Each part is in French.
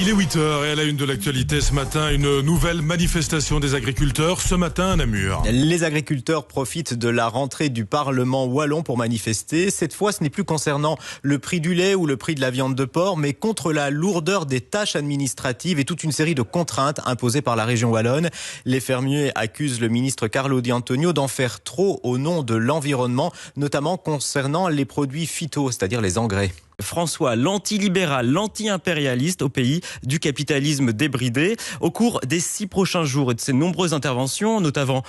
Il est 8h et à la une de l'actualité ce matin, une nouvelle manifestation des agriculteurs ce matin à Namur. Les agriculteurs profitent de la rentrée du Parlement wallon pour manifester. Cette fois, ce n'est plus concernant le prix du lait ou le prix de la viande de porc, mais contre la lourdeur des tâches administratives et toute une série de contraintes imposées par la région wallonne. Les fermiers accusent le ministre Carlo Di Antonio d'en faire trop au nom de l'environnement, notamment concernant les produits phyto, c'est-à-dire les engrais. François, l'antilibéral, l'anti-impérialiste au pays du capitalisme débridé. Au cours des 6 prochains jours et de ses nombreuses interventions, notamment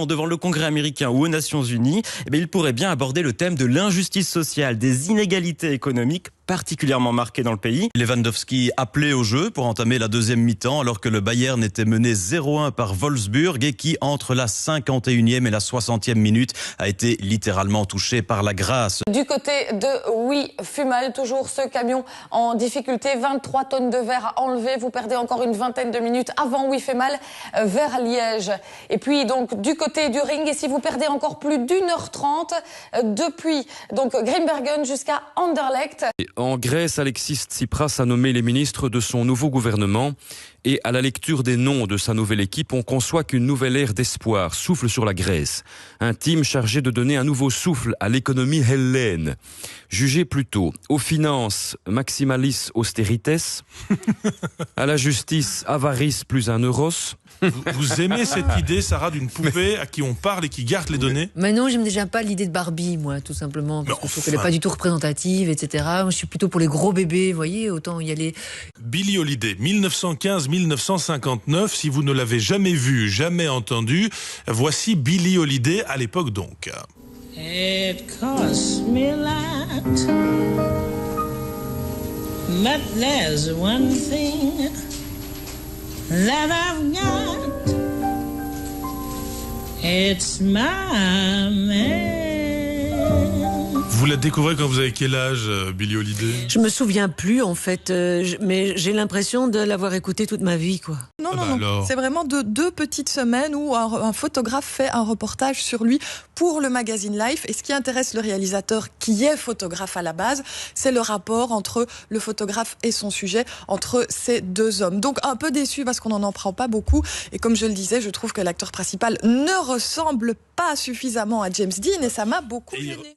devant le Congrès américain ou aux Nations Unies, il pourrait bien aborder le thème de l'injustice sociale, des inégalités économiques particulièrement marquées dans le pays. Lewandowski appelé au jeu pour entamer la deuxième mi-temps alors que le Bayern était mené 0-1 par Wolfsburg et qui, entre la 51e et la 60e minute, a été littéralement touché par la grâce. Du côté de Fumal, toujours ce camion en difficulté, 23 tonnes de verre à enlever. Vous perdez encore une vingtaine de minutes avant Fumal vers Liège. Et puis donc du côté du ring, et si vous perdez encore plus d'1h30 depuis donc Grimbergen jusqu'à Anderlecht. En Grèce, Alexis Tsipras a nommé les ministres de son nouveau gouvernement. Et à la lecture des noms de sa nouvelle équipe, on conçoit qu'une nouvelle ère d'espoir souffle sur la Grèce. Un team chargé de donner un nouveau souffle à l'économie hellène. Jugé plutôt aux finances, maximalis austerites. À la justice, avarice plus un euros. Vous aimez cette idée, Sarah, d'une poupée à qui on parle et qui garde les données? Mais non, j'aime déjà pas l'idée de Barbie, moi, tout simplement. Parce que je trouve qu'elle n'est pas du tout représentative, etc. Moi, je suis plutôt pour les gros bébés, vous voyez, autant y aller. Billie Holiday, 1915-1959. Si vous ne l'avez jamais vu, jamais entendu, voici Billie Holiday à l'époque donc. It costs me a lot, but there's one thing that I've got. It's my man. Vous la découvrez quand vous avez quel âge, Billie Holiday? Je me souviens plus, en fait, mais j'ai l'impression de l'avoir écoutée toute ma vie, quoi. Non, alors. C'est vraiment deux petites semaines où un photographe fait un reportage sur lui pour le magazine Life. Et ce qui intéresse le réalisateur, qui est photographe à la base, c'est le rapport entre le photographe et son sujet, entre ces deux hommes. Donc un peu déçu parce qu'on n'en prend pas beaucoup. Et comme je le disais, je trouve que l'acteur principal ne ressemble pas suffisamment à James Dean et ça m'a beaucoup gêné.